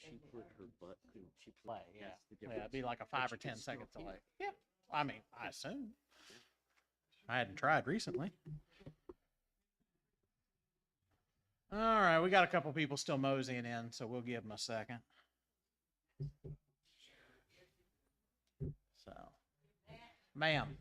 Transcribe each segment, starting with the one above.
she put her butt, couldn't she Play, play? yeah. That's the Yeah, difference. it'd be like a But 5 you or 10 could still second hear. delay. Yep. I mean, I assume. I hadn't tried recently. All right, we got a couple people still moseying in, so we'll give them a second. So, ma'am.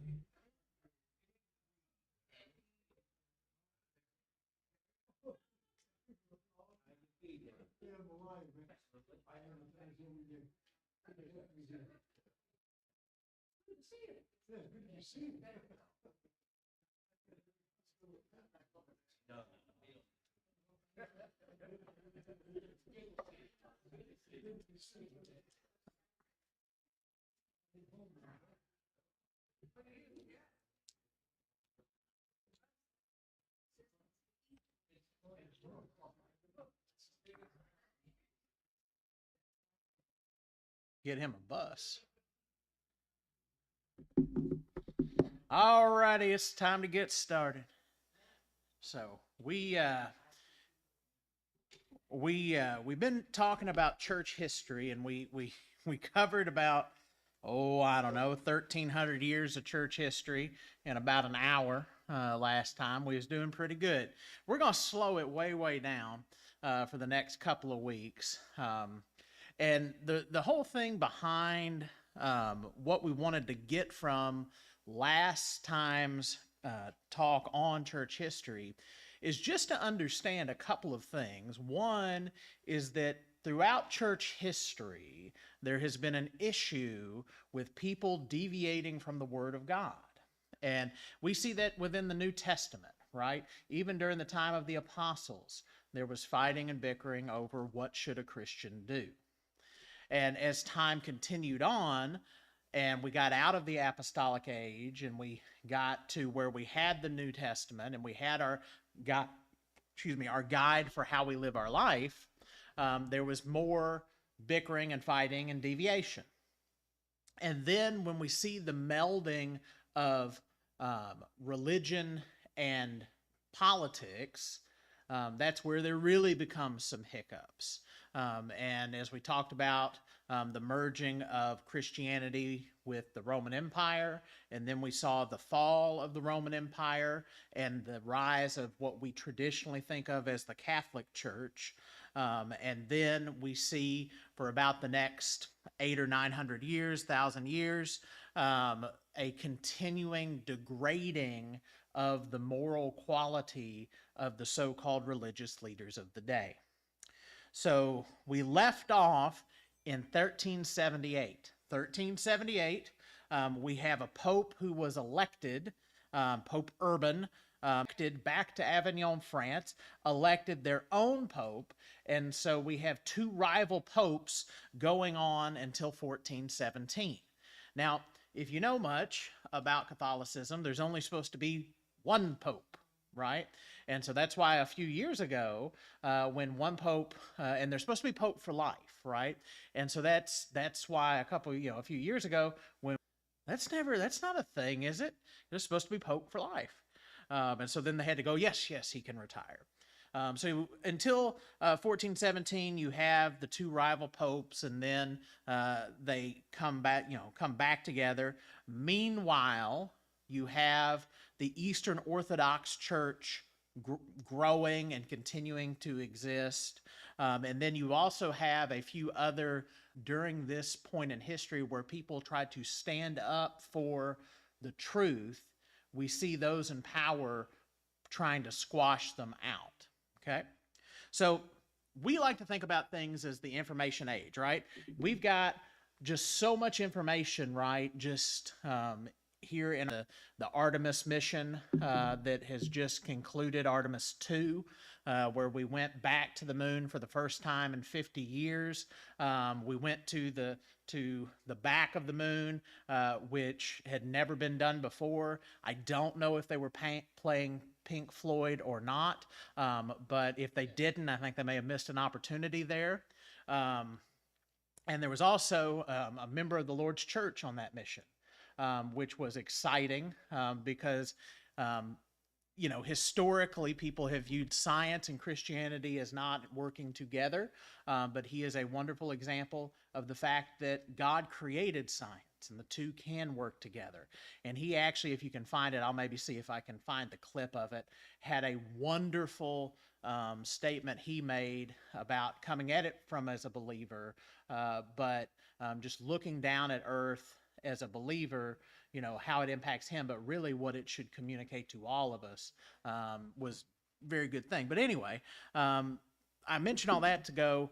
Get him a bus. Alrighty, it's time to get started. So we've been talking about church history, and we covered about, I don't know, 1,300 years of church history in about an hour last time. We was doing pretty good. We're gonna slow it way down for the next couple of weeks. And the whole thing behind what we wanted to get from last time's talk on church history is just to understand a couple of things. One is that throughout church history, there has been an issue with people deviating from the Word of God. And we see that within the New Testament, right? Even during the time of the apostles, there was fighting and bickering over what should a Christian do. And as time continued on, and we got out of the apostolic age, and we got to where we had the New Testament, and we had our guide for how we live our life, there was more bickering and fighting and deviation. And then when we see the melding of religion and politics, that's where there really becomes some hiccups. And as we talked about, the merging of Christianity with the Roman Empire, and then we saw the fall of the Roman Empire and the rise of what we traditionally think of as the Catholic Church. And then we see for about the next 800 or 900 years, 1,000 years, a continuing degrading of the moral quality of the so-called religious leaders of the day. So we left off in 1378. 1378, we have a pope who was elected, Pope Urban, elected back to Avignon, France, elected their own pope, and so we have two rival popes going on until 1417. Now, if you know much about Catholicism, there's only supposed to be one pope, right? And so that's why a few years ago, when one pope, and they're supposed to be pope for life, right? And so that's why a few years ago, when that's not a thing, is it? They're supposed to be pope for life. And so then they had to go, yes, he can retire. So until 1417, you have the two rival popes, and then they come back together. Meanwhile, you have the Eastern Orthodox Church growing and continuing to exist. And then you also have a few other, during this point in history, where people tried to stand up for the truth. We see those in power trying to squash them out. Okay? So we like to think about things as the information age, right? We've got just so much information, right? Just here in the Artemis mission that has just concluded, Artemis 2, where we went back to the moon for the first time in 50 years. We went to the back of the moon, which had never been done before. I don't know if they were playing Pink Floyd or not, but if they didn't, I think they may have missed an opportunity there. And there was also a member of the Lord's Church on that mission, which was exciting because historically, people have viewed science and Christianity as not working together, but he is a wonderful example of the fact that God created science and the two can work together. And he actually, if you can find it, I'll maybe see if I can find the clip of it, had a wonderful statement he made about coming at it from as a believer, but just looking down at earth as a believer, how it impacts him, but really what it should communicate to all of us was a very good thing. But anyway, I mentioned all that to go,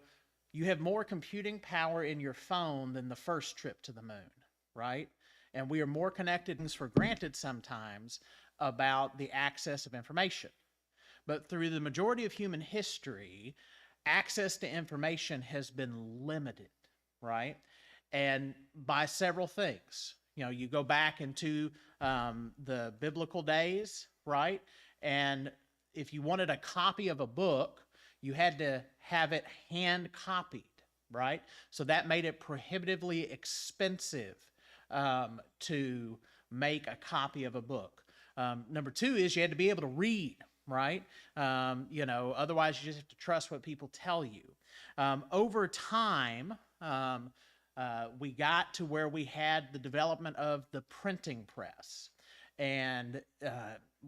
you have more computing power in your phone than the first trip to the moon, right? And we are more connected and for granted sometimes about the access of information. But through the majority of human history, access to information has been limited, right? And by several things. You go back into the biblical days, right? And if you wanted a copy of a book, you had to have it hand copied, right? So that made it prohibitively expensive to make a copy of a book. Number two is you had to be able to read, right? Otherwise you just have to trust what people tell you. Over time, we got to where we had the development of the printing press. And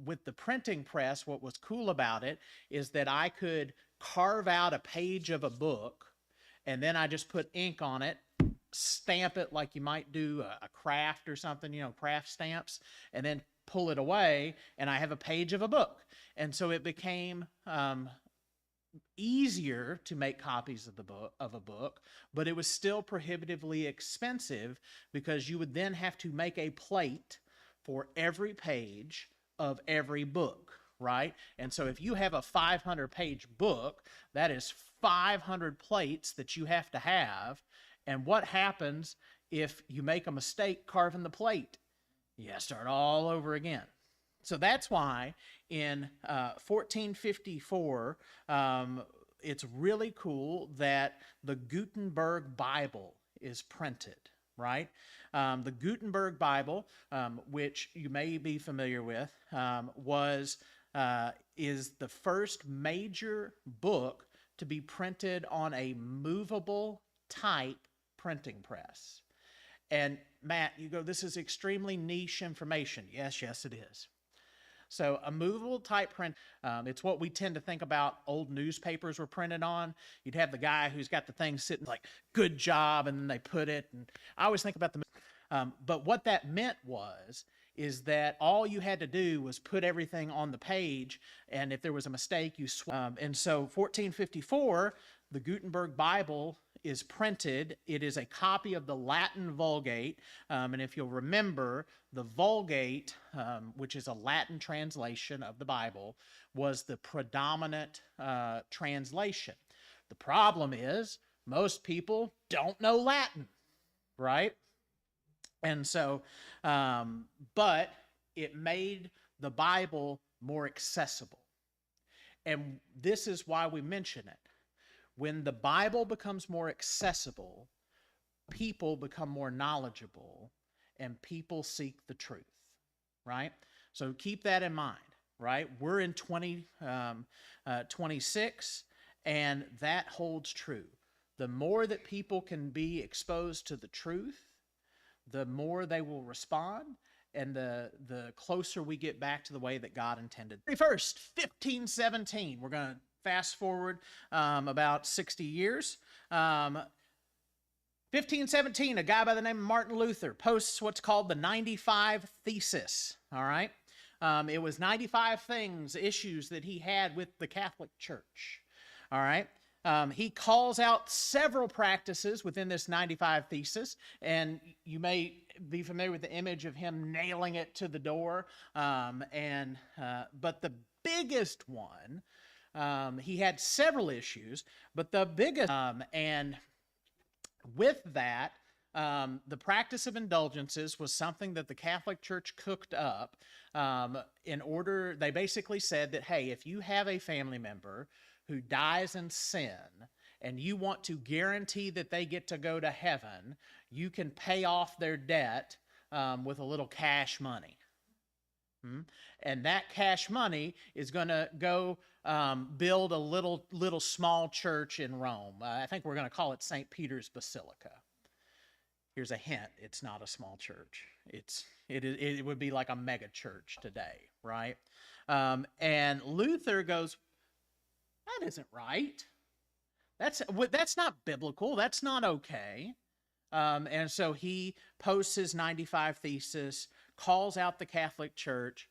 with the printing press, what was cool about it is that I could carve out a page of a book, and then I just put ink on it, stamp it like you might do a craft or something, craft stamps, and then pull it away, and I have a page of a book. And so it became easier to make copies of a book, but it was still prohibitively expensive because you would then have to make a plate for every page of every book, right? And so if you have a 500-page book, that is 500 plates that you have to have. And what happens if you make a mistake carving the plate? You gotta start all over again. So that's why in 1454, it's really cool that the Gutenberg Bible is printed, right? The Gutenberg Bible, which you may be familiar with, is the first major book to be printed on a movable type printing press. And Matt, you go, this is extremely niche information. Yes, it is. So a movable type print, it's what we tend to think about old newspapers were printed on. You'd have the guy who's got the thing sitting like, good job, and then they put it. And I always think about but what that meant is that all you had to do was put everything on the page, and if there was a mistake, you and so 1454, the Gutenberg Bible is printed. It is a copy of the Latin Vulgate, and if you'll remember, the Vulgate, which is a Latin translation of the Bible, was the predominant translation. The problem is most people don't know Latin, right? And so, but it made the Bible more accessible. And this is why we mention it. When the Bible becomes more accessible, people become more knowledgeable, and people seek the truth, right? So keep that in mind, right? We're in 2026, and that holds true. The more that people can be exposed to the truth, the more they will respond, and the closer we get back to the way that God intended. 1st, 1517. We're going to fast forward about 60 years. 1517, a guy by the name of Martin Luther posts what's called the 95 Thesis, all right? It was 95 issues that he had with the Catholic Church, all right? He calls out several practices within this 95 Thesis, and you may be familiar with the image of him nailing it to the door, but the biggest one, he had several issues, but the biggest, and with that, the practice of indulgences was something that the Catholic Church cooked up in order, they basically said that, hey, if you have a family member who dies in sin and you want to guarantee that they get to go to heaven, you can pay off their debt with a little cash money. And that cash money is going to go build a little small church in Rome. I think we're going to call it St. Peter's Basilica. Here's a hint: it's not a small church. It would be like a mega church today, right? And Luther goes, that isn't right. That's not biblical. That's not okay. And so he posts his 95 Thesis, calls out the Catholic Church.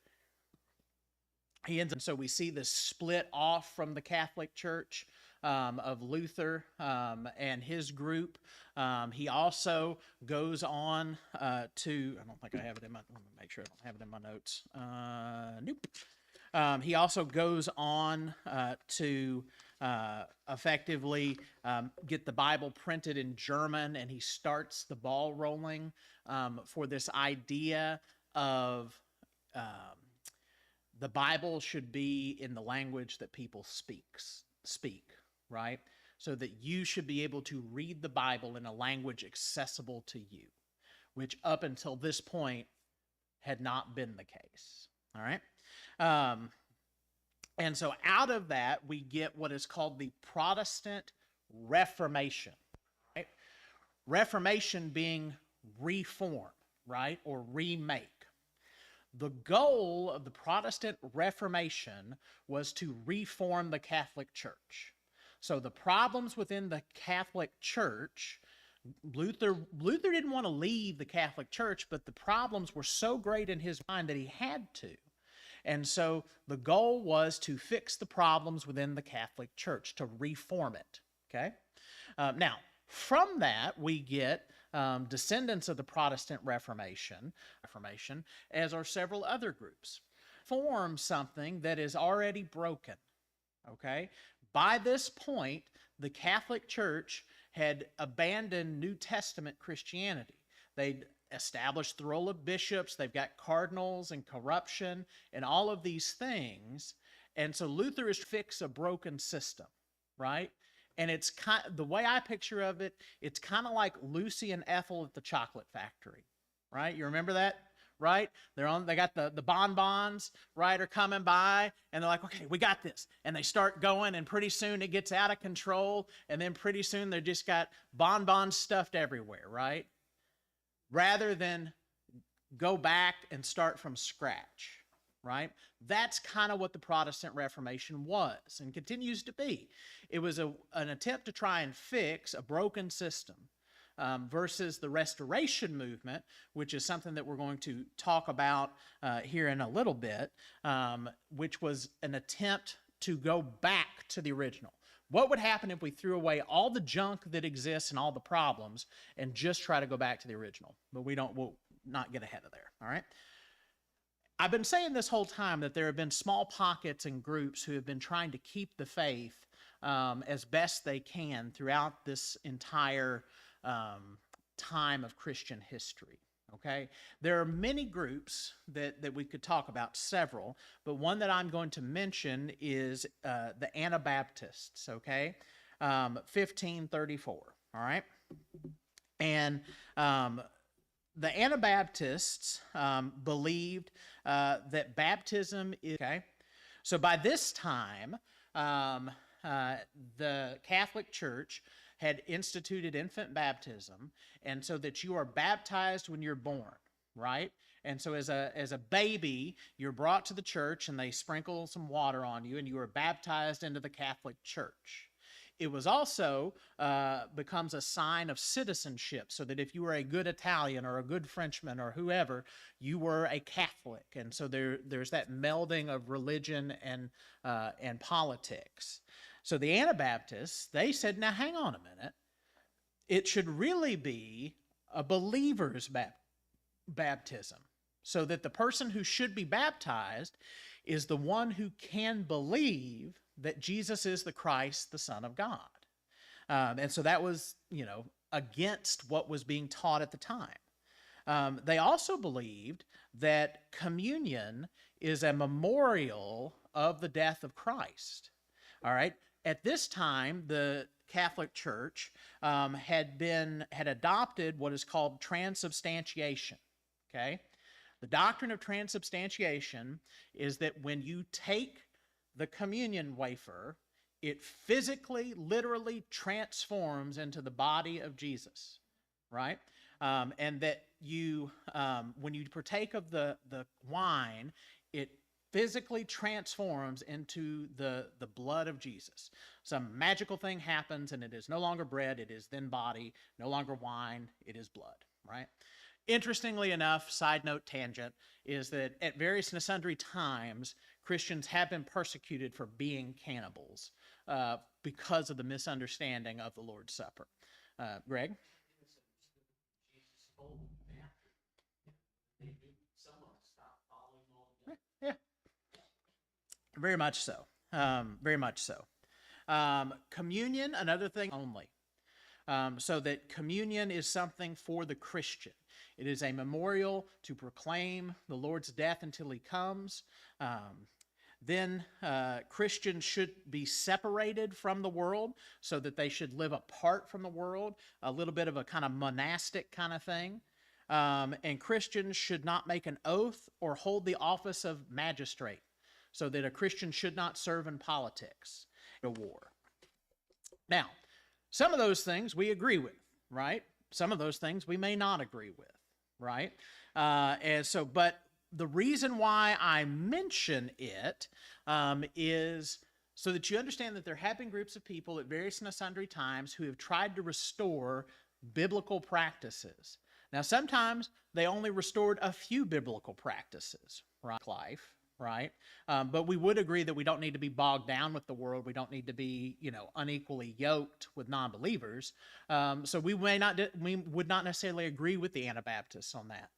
And so we see this split off from the Catholic Church of Luther and his group. He also goes on to, I don't think I have it in my, let me make sure I don't have it in my notes. Nope. He also goes on to effectively get the Bible printed in German, and he starts the ball rolling for this idea of the Bible should be in the language that people speak, right? So that you should be able to read the Bible in a language accessible to you, which up until this point had not been the case, all right? And so out of that, we get what is called the Protestant Reformation, right? Reformation being reform, right? Or remake. The goal of the Protestant Reformation was to reform the Catholic Church. So the problems within the Catholic Church, Luther didn't want to leave the Catholic Church, but the problems were so great in his mind that he had to. And so the goal was to fix the problems within the Catholic Church, to reform it, okay? Now, from that, we get descendants of the Protestant Reformation, as are several other groups, form something that is already broken, okay? By this point, the Catholic Church had abandoned New Testament Christianity. They'd established the role of bishops, they've got cardinals and corruption and all of these things. And so Luther is to fix a broken system, right? And it's the way I picture of it, it's kind of like Lucy and Ethel at the chocolate factory, right? You remember that, right? They got the bonbons, right, are coming by, and they're like, okay, we got this. And they start going, and pretty soon it gets out of control, and then pretty soon they just got bonbons stuffed everywhere, right? Rather than go back and start from scratch, right? That's kind of what the Protestant Reformation was and continues to be. It was an attempt to try and fix a broken system versus the Restoration movement, which is something that we're going to talk about here in a little bit, which was an attempt to go back to the original. What would happen if we threw away all the junk that exists and all the problems and just try to go back to the original? But we'll not get ahead of there, all right? I've been saying this whole time that there have been small pockets and groups who have been trying to keep the faith as best they can throughout this entire time of Christian history. Okay, there are many groups that we could talk about, several, but one that I'm going to mention is the Anabaptists, okay, 1534, all right? And the Anabaptists believed that baptism is, okay? So by this time, the Catholic Church had instituted infant baptism, and so that you are baptized when you're born, right? And so as a baby, you're brought to the church, and they sprinkle some water on you, and you are baptized into the Catholic Church. It was also becomes a sign of citizenship, so that if you were a good Italian or a good Frenchman or whoever, you were a Catholic. And so there's that melding of religion and politics. So the Anabaptists, they said, now hang on a minute. It should really be a believer's baptism, so that the person who should be baptized is the one who can believe that Jesus is the Christ, the Son of God. And so that was, against what was being taught at the time. They also believed that communion is a memorial of the death of Christ. All right. At this time, the Catholic Church had adopted what is called transubstantiation. Okay. The doctrine of transubstantiation is that when you take the communion wafer, it physically, literally transforms into the body of Jesus, right? And that you, when you partake of the wine, it physically transforms into the blood of Jesus. Some magical thing happens, and it is no longer bread, it is then body, no longer wine, it is blood, right? Interestingly enough, side note tangent, is that at various and sundry times, Christians have been persecuted for being cannibals because of the misunderstanding of the Lord's Supper. Greg? Yeah, very much so. Very much so. Communion, another thing only. So that communion is something for the Christian. It is a memorial to proclaim the Lord's death until he comes. Then Christians should be separated from the world so that they should live apart from the world, a little bit of a kind of monastic kind of thing. And Christians should not make an oath or hold the office of magistrate, so that a Christian should not serve in politics, a war. Now, some of those things we agree with, right? Some of those things we may not agree with, right? But the reason why I mention it is so that you understand that there have been groups of people at various and sundry times who have tried to restore biblical practices. Now, sometimes they only restored a few biblical practices, right? Life, right? But we would agree that we don't need to be bogged down with the world. We don't need to be, unequally yoked with non-believers. So we would not necessarily agree with the Anabaptists on that.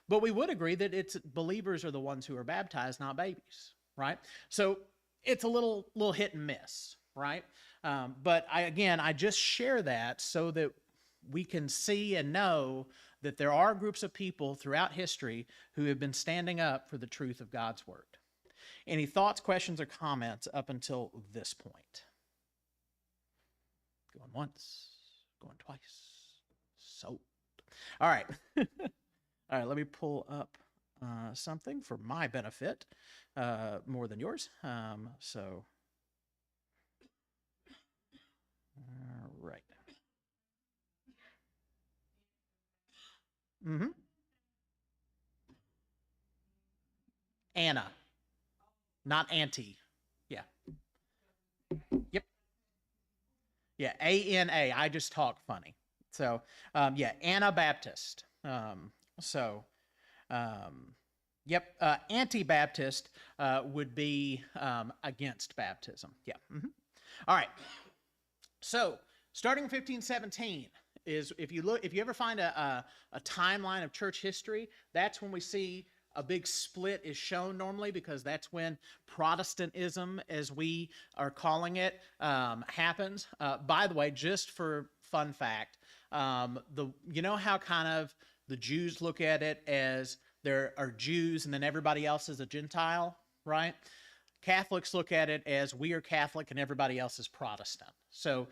But we would agree that it's believers are the ones who are baptized, not babies, right? So it's a little hit and miss, right? But I just share that so that we can see and know that there are groups of people throughout history who have been standing up for the truth of God's word. Any thoughts, questions, or comments up until this point? Going once, going twice. So, all right. All right, let me pull up something for my benefit, more than yours. All right. Mm-hmm. Anna, not auntie. Yeah. Yep. Yeah, A-N-A. I just talk funny. So, Anabaptist. Anti-Baptist would be against baptism. Yeah. Mm-hmm. All right. So, starting in 1517 is if you ever find a timeline of church history, that's when we see a big split is shown normally, because that's when Protestantism, as we are calling it, happens. By the way, just for fun fact, you know how kind of the Jews look at it as there are Jews and then everybody else is a Gentile, right? Catholics look at it as we are Catholic and everybody else is Protestant. So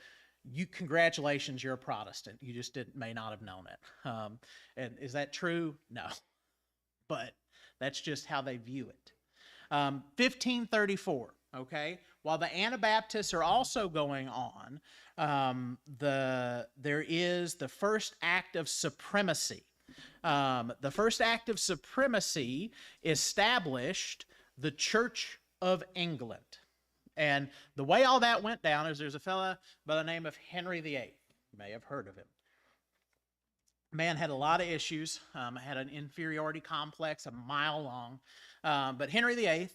congratulations, you're a Protestant. You just may not have known it. And is that true? No. But that's just how they view it. 1534, okay? While the Anabaptists are also going on, there is the first act of supremacy. The first act of supremacy established the Church of England. And the way all that went down is there's a fella by the name of Henry VIII. You may have heard of him. Man had a lot of issues, had an inferiority complex a mile long. But Henry VIII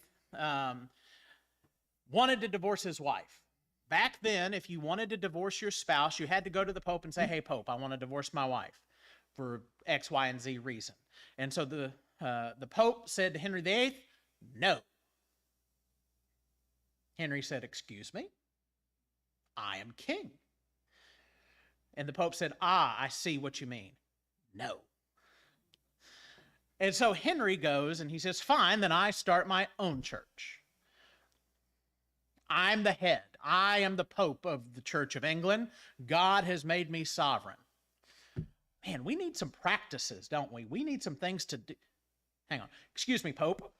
wanted to divorce his wife. Back then, if you wanted to divorce your spouse, you had to go to the Pope and say, hey, Pope, I want to divorce my wife for X, Y, and Z reason. And so the Pope said to Henry VIII, no. Henry said, excuse me, I am king. And the Pope said, I see what you mean. No. And so Henry goes and he says, fine, then I start my own church. I'm the head. I am the Pope of the Church of England. God has made me sovereign. Man, we need some practices, don't we? We need some things to do. hang on, excuse me, Pope.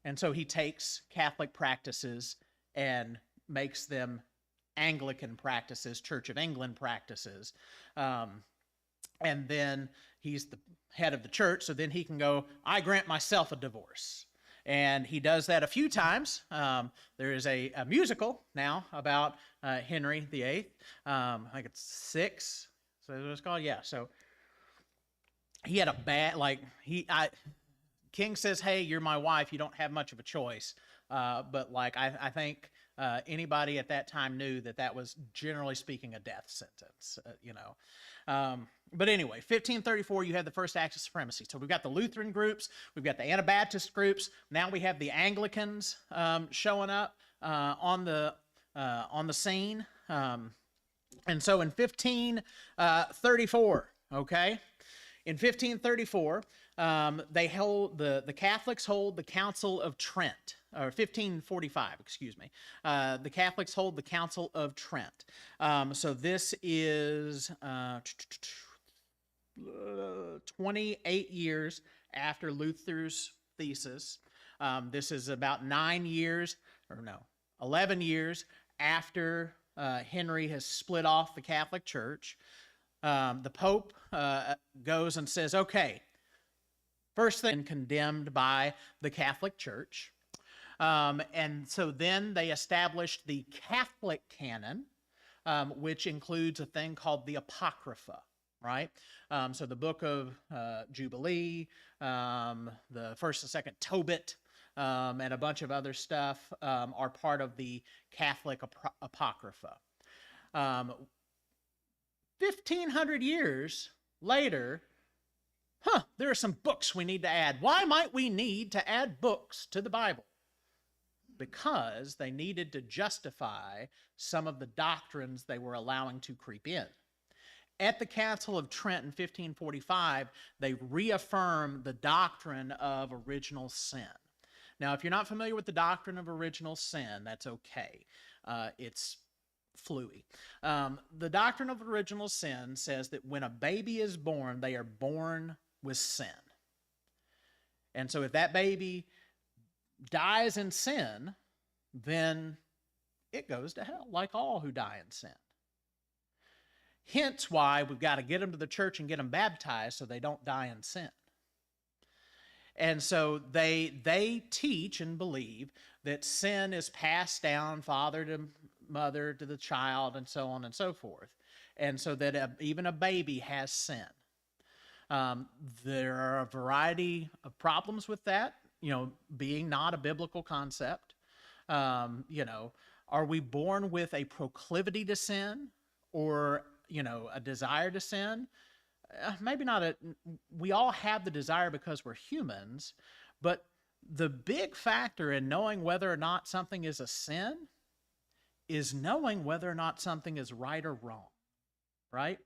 And so he takes Catholic practices and makes them Anglican practices, Church of England practices. And then he's the head of the church, so then he can go, I grant myself a divorce. And he does that a few times. There is a musical now about Henry VIII. I think it's 6. So that's what it's called? Yeah. So he had a bad, King says, hey, you're my wife. You don't have much of a choice. But I think anybody at that time knew that was, generally speaking, a death sentence, But anyway, 1534, you had the first Act of Supremacy. So we've got the Lutheran groups, we've got the Anabaptist groups. Now we have the Anglicans showing up on the scene. And so in 1534, okay, in 1534, they hold the Catholics hold the Council of Trent, or 1545, excuse me. The Catholics hold the Council of Trent. So this is 28 years after Luther's thesis. This is about 11 years after Henry has split off the Catholic Church. The Pope goes and says, okay, first thing, condemned by the Catholic Church. And so then they established the Catholic canon, which includes a thing called the Apocrypha, right? So the Book of Jubilee, the First and Second Tobit, and a bunch of other stuff are part of the Catholic Apocrypha. 1,500 years later, there are some books we need to add. Why might we need to add books to the Bible? Because they needed to justify some of the doctrines they were allowing to creep in. At the Council of Trent in 1545, they reaffirmed the doctrine of original sin. Now, if you're not familiar with the doctrine of original sin, that's okay. It's fluey. The doctrine of original sin says that when a baby is born, they are born with sin. And so if that baby dies in sin, then it goes to hell, like all who die in sin. Hence why we've got to get them to the church and get them baptized so they don't die in sin. And so they teach and believe that sin is passed down father to mother to the child and so on and so forth. And so that even a baby has sin. There are a variety of problems with that, being not a biblical concept. Are we born with a proclivity to sin or, a desire to sin? Maybe not. We all have the desire because we're humans, but the big factor in knowing whether or not something is a sin is knowing whether or not something is right or wrong, right?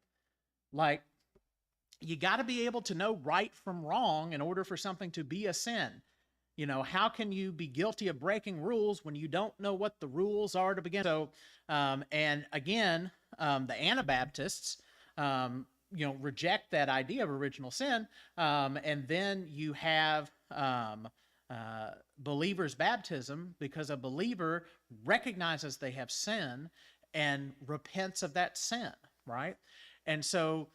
Like, you got to be able to know right from wrong in order for something to be a sin. How can you be guilty of breaking rules when you don't know what the rules are to begin? So, and again, the Anabaptists, reject that idea of original sin. And then you have believer's baptism, because a believer recognizes they have sin and repents of that sin, right? And so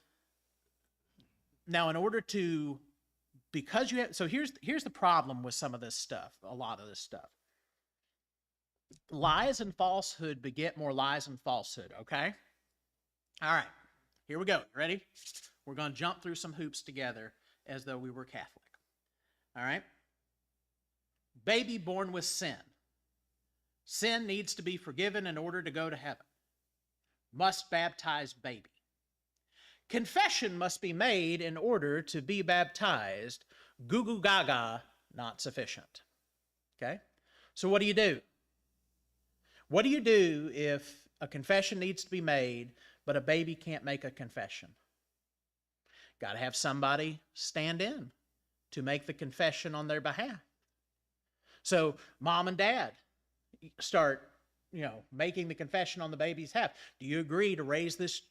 now in order to, because you have, so here's the problem with some of this stuff, a lot of this stuff. Lies and falsehood beget more lies and falsehood, okay? All right, here we go. Ready? We're going to jump through some hoops together as though we were Catholic. All right? Baby born with sin. Sin needs to be forgiven in order to go to heaven. Must baptize baby. Confession must be made in order to be baptized. Goo goo gaga, not sufficient. Okay? So what do you do? What do you do if a confession needs to be made, but a baby can't make a confession? Got to have somebody stand in to make the confession on their behalf. So mom and dad start, making the confession on the baby's behalf. Do you agree to raise this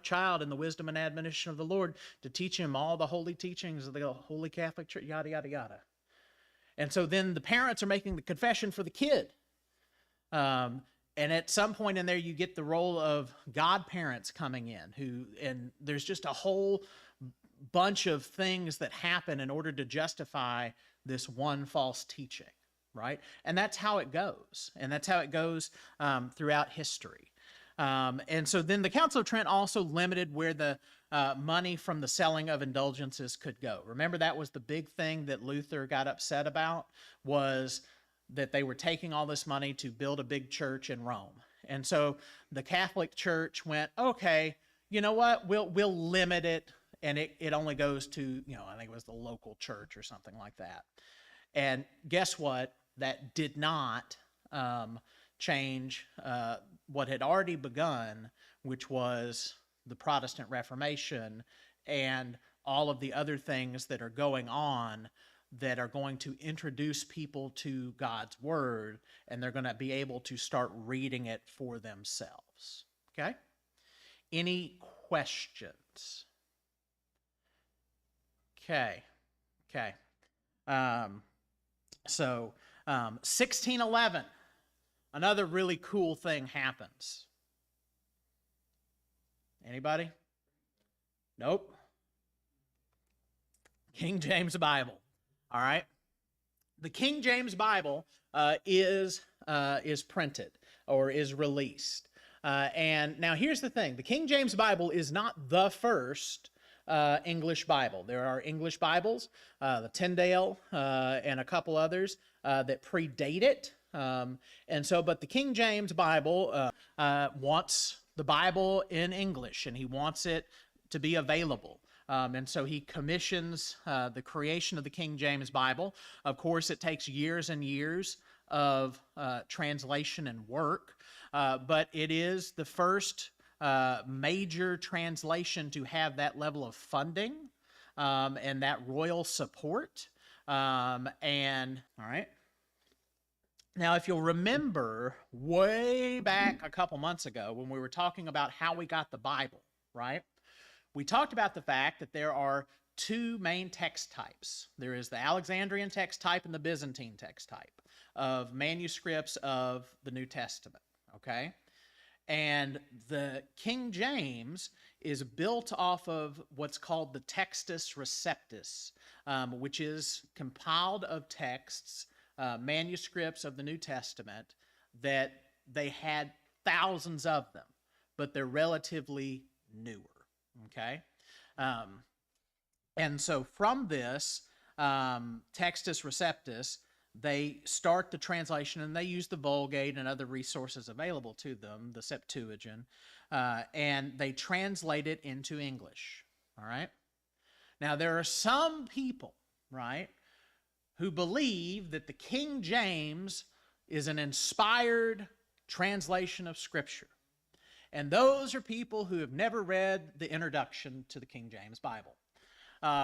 child in the wisdom and admonition of the Lord, to teach him all the holy teachings of the Holy Catholic Church, yada, yada, yada. And so then the parents are making the confession for the kid. And at some point in there, you get the role of godparents coming in, and there's just a whole bunch of things that happen in order to justify this one false teaching, right? And that's how it goes. And that's how it goes throughout history. And so then the Council of Trent also limited where the money from the selling of indulgences could go. Remember, that was the big thing that Luther got upset about, was that they were taking all this money to build a big church in Rome. And so the Catholic Church went, okay, you know what, we'll limit it, and it only goes to, I think it was the local church or something like that. And guess what? That did not change what had already begun, which was the Protestant Reformation and all of the other things that are going on that are going to introduce people to God's Word, and they're going to be able to start reading it for themselves. Okay? Any questions? Okay. 1611, another really cool thing happens. Anybody? Nope. King James Bible. All right. The King James Bible is printed or is released. And now here's the thing. The King James Bible is not the first English Bible. There are English Bibles, the Tyndale and a couple others that predate it. But the King James Bible wants the Bible in English, and he wants it to be available. And so he commissions the creation of the King James Bible. Of course, it takes years and years of translation and work, but it is the first major translation to have that level of funding and that royal support. All right. Now, if you'll remember way back a couple months ago when we were talking about how we got the Bible, right? We talked about the fact that there are two main text types. There is the Alexandrian text type and the Byzantine text type of manuscripts of the New Testament, okay? And the King James is built off of what's called the Textus Receptus, which is compiled of texts, manuscripts of the New Testament, that they had thousands of them, but they're relatively newer. Okay, and so from this Textus Receptus, they start the translation, and they use the Vulgate and other resources available to them, the Septuagint, and they translate it into English. All right. Now, there are some people, right, who believe that the King James is an inspired translation of Scripture. And those are people who have never read the introduction to the King James Bible.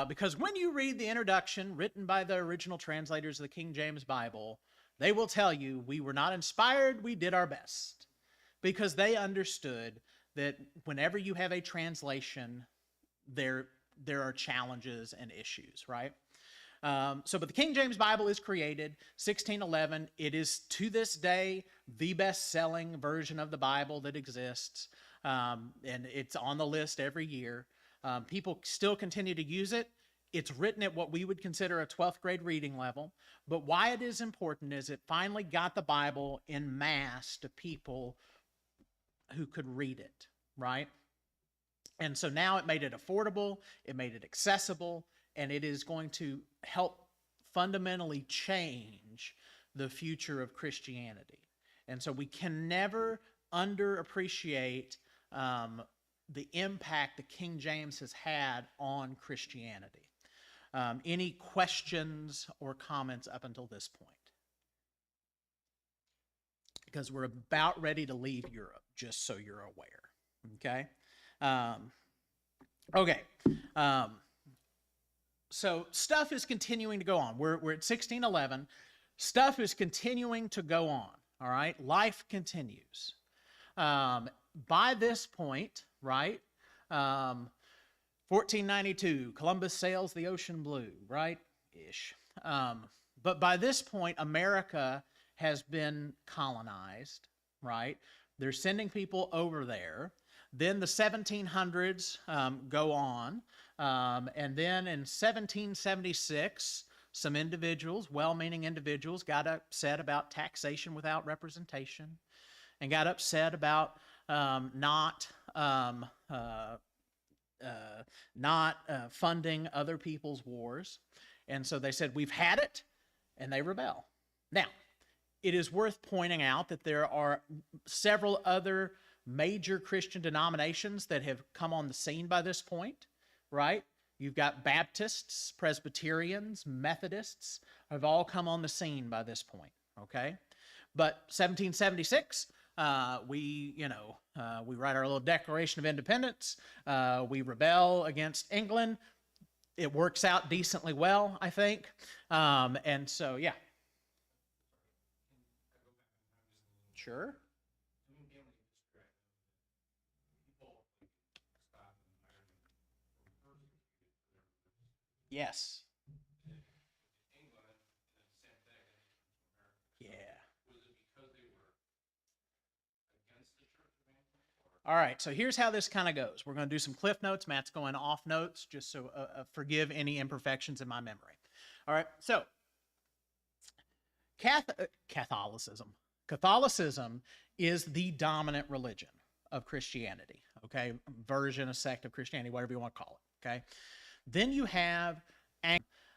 Because when you read the introduction written by the original translators of the King James Bible, they will tell you, we were not inspired, we did our best. Because they understood that whenever you have a translation, there are challenges and issues, right? But the King James Bible is created 1611. It is to this day the best-selling version of the Bible that exists, and it's on the list every year. People still continue to use it. It's written at what we would consider a 12th grade reading level, but why it is important is it finally got the Bible en masse to people who could read it, right? And so now it made it affordable, it made it accessible, and it is going to help fundamentally change the future of Christianity. And so we can never underappreciate the impact that King James has had on Christianity. Any questions or comments up until this point? Because we're about ready to leave Europe, just so you're aware. Okay? So stuff is continuing to go on. We're at 1611. Stuff is continuing to go on. All right, life continues. By this point, right, 1492, Columbus sails the ocean blue, right? Ish. But by this point, America has been colonized, right? They're sending people over there. Then the 1700s go on. And then in 1776, some individuals, well-meaning individuals, got upset about taxation without representation and got upset about not funding other people's wars. And so they said, we've had it, and they rebel. Now, it is worth pointing out that there are several other major Christian denominations that have come on the scene by this point, right? You've got Baptists, Presbyterians, Methodists have all come on the scene by this point, okay? But 1776, we write our little Declaration of Independence. We rebel against England. It works out decently well, I think. And so, yeah. Sure. Yes. Yeah. All right, so here's how this kind of goes. We're going to do some cliff notes. Matt's going off notes, just so forgive any imperfections in my memory. All right, so Catholicism. Catholicism is the dominant religion of Christianity, okay? Version, a sect of Christianity, whatever you want to call it, okay? Then you have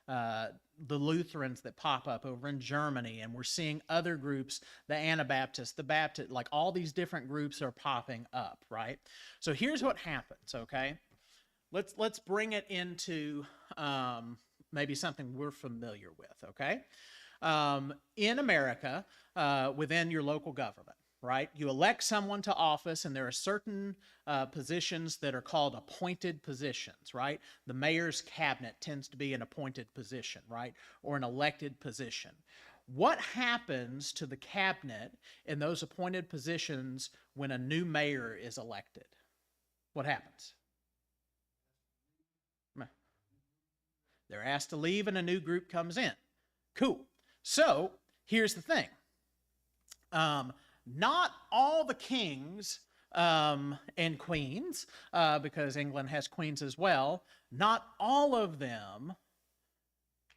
the Lutherans that pop up over in Germany, and we're seeing other groups, the Anabaptists, the Baptist, like all these different groups are popping up, right? So here's what happens, okay? Let's bring it into maybe something we're familiar with, okay? In America, within your local government, right? You elect someone to office, and there are certain positions that are called appointed positions, right? The mayor's cabinet tends to be an appointed position, right? Or an elected position. What happens to the cabinet in those appointed positions when a new mayor is elected? What happens? They're asked to leave, and a new group comes in. Cool. So here's the thing. Not all the kings and queens, because England has queens as well, not all of them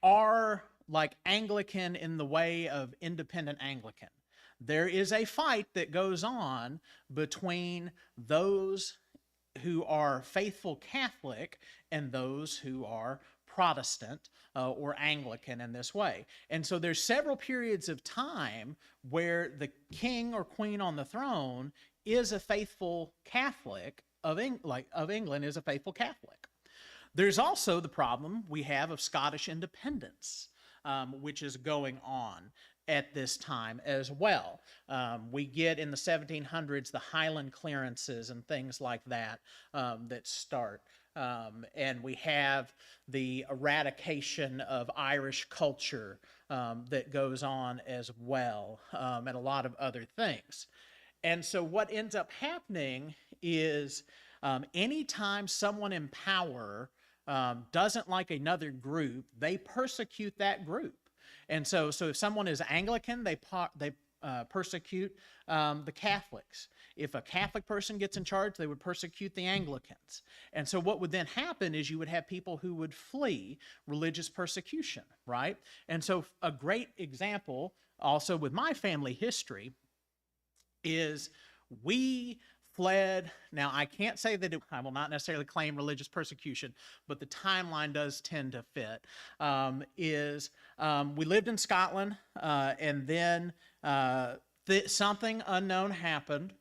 are like Anglican in the way of independent Anglican. There is a fight that goes on between those who are faithful Catholic and those who are Protestant or Anglican in this way. And so there's several periods of time where the king or queen on the throne is a faithful Catholic of England is a faithful Catholic. There's also the problem we have of Scottish independence, which is going on at this time as well. We get in the 1700s the Highland clearances and things like that that start. And we have the eradication of Irish culture that goes on as well, and a lot of other things. And so what ends up happening is anytime someone in power doesn't like another group, they persecute that group. And so if someone is Anglican, they persecute the Catholics. If a Catholic person gets in charge, they would persecute the Anglicans. And so what would then happen is you would have people who would flee religious persecution, right? And so a great example also with my family history is we fled. Now, I can't say that I will not necessarily claim religious persecution, but the timeline does tend to fit. We lived in Scotland, and then something unknown happened,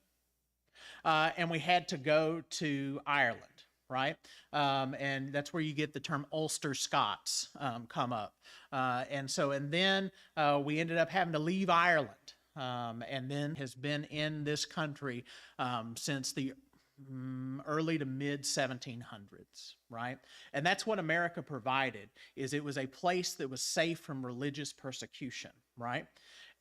and we had to go to Ireland, right? And that's where you get the term Ulster Scots come up. And then we ended up having to leave Ireland. And then has been in this country since the early to mid 1700s, right? And that's what America provided, is it was a place that was safe from religious persecution, right?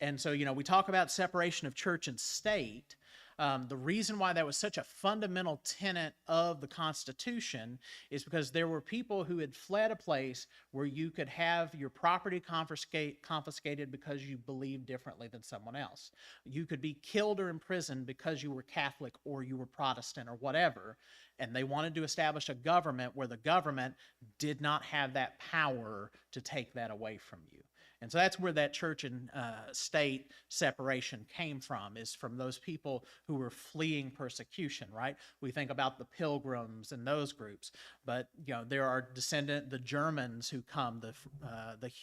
And so, we talk about separation of church and state. The reason why that was such a fundamental tenet of the Constitution is because there were people who had fled a place where you could have your property confiscated because you believed differently than someone else. You could be killed or imprisoned because you were Catholic or you were Protestant or whatever. And they wanted to establish a government where the government did not have that power to take that away from you. And so that's where that church and state separation came from, is from those people who were fleeing persecution, right? We think about the Pilgrims and those groups, but there are the Germans who come, the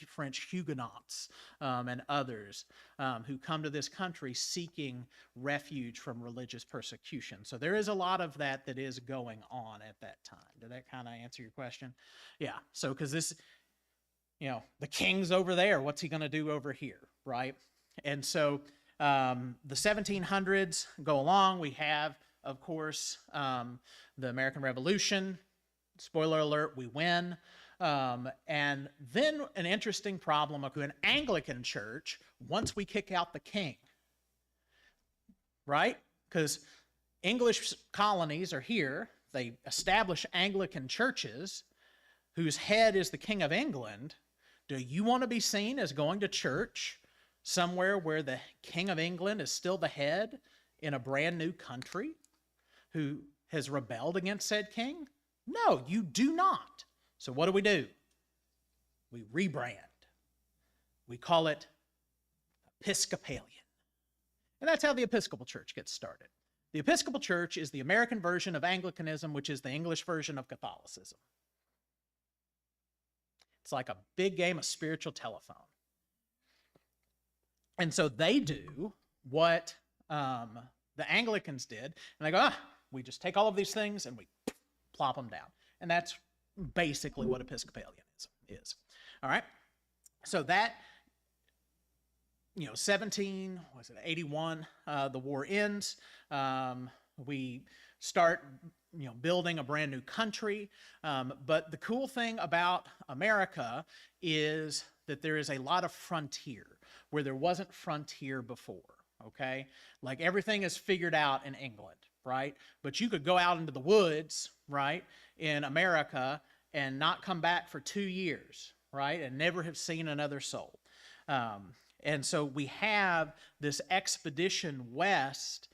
French Huguenots and others who come to this country seeking refuge from religious persecution. So there is a lot of that is going on at that time. Did that kind of answer your question? Yeah. So because this, the king's over there, what's he going to do over here, right? And so the 1700s go along. We have, of course, the American Revolution. Spoiler alert, we win. And then an interesting problem of an Anglican church once we kick out the king, right? Because English colonies are here. They establish Anglican churches whose head is the King of England. Do you want to be seen as going to church somewhere where the King of England is still the head in a brand new country who has rebelled against said king? No, you do not. So what do? We rebrand. We call it Episcopalian. And that's how the Episcopal Church gets started. The Episcopal Church is the American version of Anglicanism, which is the English version of Catholicism. It's like a big game of spiritual telephone. And so they do what the Anglicans did, and they go, we just take all of these things and we plop them down. And that's basically what Episcopalianism is. All right? So that, 81, the war ends. We start building a brand new country. But the cool thing about America is that there is a lot of frontier where there wasn't frontier before, okay? Like everything is figured out in England, right? But you could go out into the woods, right, in America and not come back for 2 years, right, and never have seen another soul. And so we have this expedition west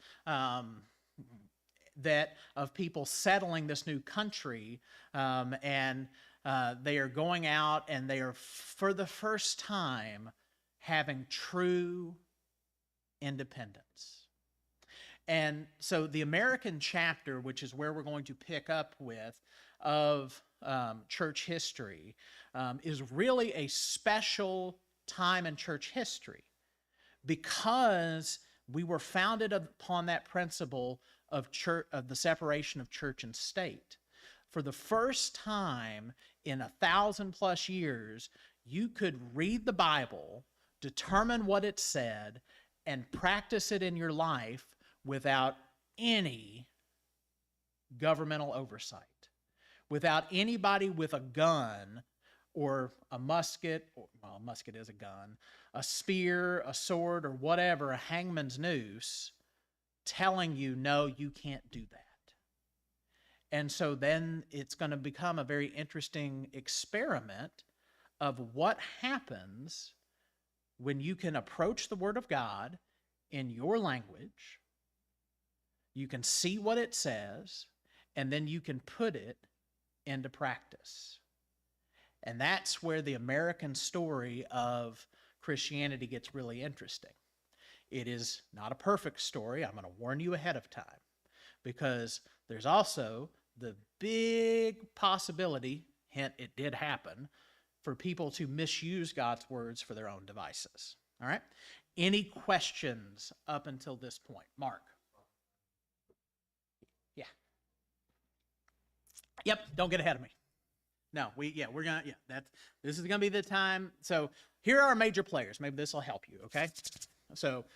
that of people settling this new country, and they are going out and they are for the first time having true independence. And so the American chapter, which is where we're going to pick up with, of church history, is really a special time in church history because we were founded upon that principle of the separation of church and state. For the first time in 1,000+ years, you could read the Bible, determine what it said, and practice it in your life without any governmental oversight, without anybody with a gun or a musket, a musket is a gun, a spear, a sword, or whatever, a hangman's noose, telling you, no, you can't do that. And so then it's going to become a very interesting experiment of what happens when you can approach the Word of God in your language, you can see what it says, and then you can put it into practice. And that's where the American story of Christianity gets really interesting. It is not a perfect story. I'm going to warn you ahead of time, because there's also the big possibility, hint, it did happen, for people to misuse God's words for their own devices. All right? Any questions up until this point? Mark? Yeah. Yep, don't get ahead of me. No, this is going to be the time. So here are our major players. Maybe this will help you, okay? So,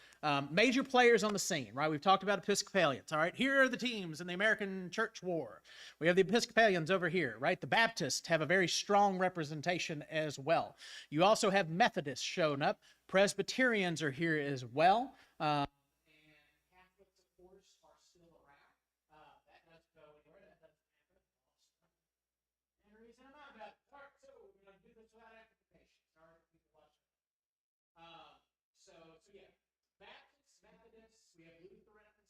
major players on the scene, right? We've talked about Episcopalians. All right, here are the teams in the American Church War. We have the Episcopalians over here, right? The Baptists have a very strong representation as well. You also have Methodists showing up. Presbyterians are here as well. And Catholics, of course, are still around. That doesn't go anywhere. That doesn't happen. And the reason I'm not about it. All right, so we're going to do this without amplification. Sorry for people watching. So yeah, Baptists, Methodists, we have Lutherans,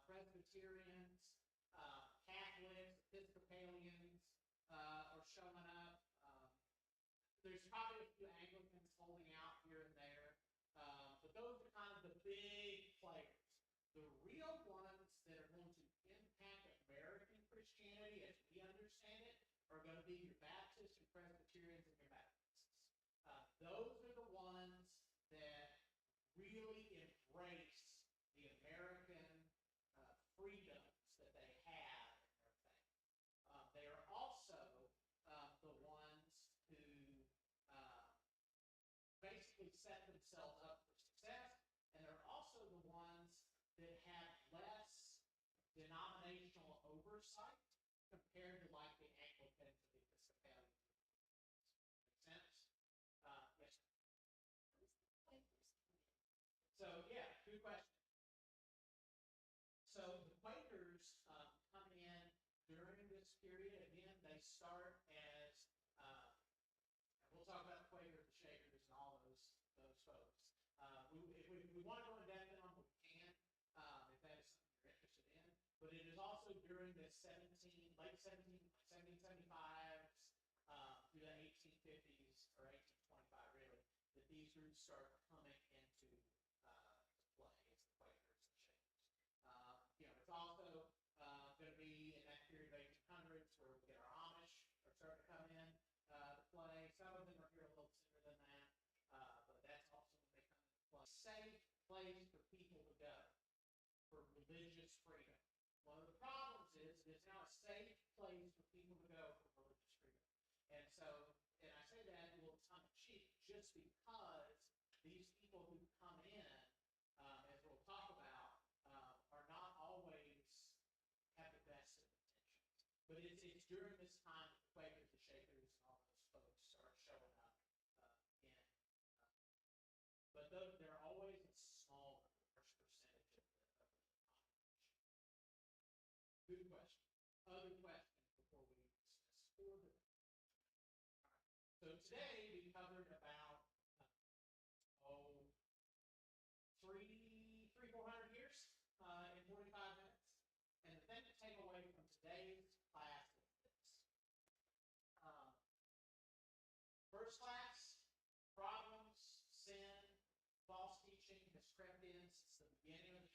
Presbyterians, Catholics, Episcopalians are showing up. There's probably a few Anglicans holding out here and there, but those are kind of the big players. The real ones that are going to impact American Christianity as we understand it are going to be your Baptists, your Presbyterians, and your Methodists. Those are the ones that really embrace the American freedoms that they have and everything. They are also the ones who basically set themselves up for success, and they're also the ones that have less denominational oversight compared to like the Anglicans and the Episcopalians. Make sense? Yes. So yeah, good question. So the Quakers come in during this period. Again, they start as, and we'll talk about the Quakers, the Shakers, and all those folks. If we want to go in depth on them, we can, if that is something you're interested in. But it is also during the late 1775s through the 1850s or 1825, really, that these groups start coming into play. It's the Quakers and Shakers. It's also going to be in that period of 1800s where we get our Amish are starting to come in to play. Some of them are here a little sooner than that, but that's also when they come into play. Safe place for people to go for religious freedom. One of the problems is it's now a safe place for people to go for religious freedom. And so, and I say that a little tongue in cheek just because these people who come in, as we'll talk about, are not always have the best of intentions. But it's during this time that the Quakers, the Shakers, and all those folks start showing up in. But they're always a small percentage of the population. Good question. Other questions before we dismiss further? So today we covered about 400 years in 45 minutes. And the thing to take away from today's class is this. First class, problems, sin, false teaching has crept in since the beginning of the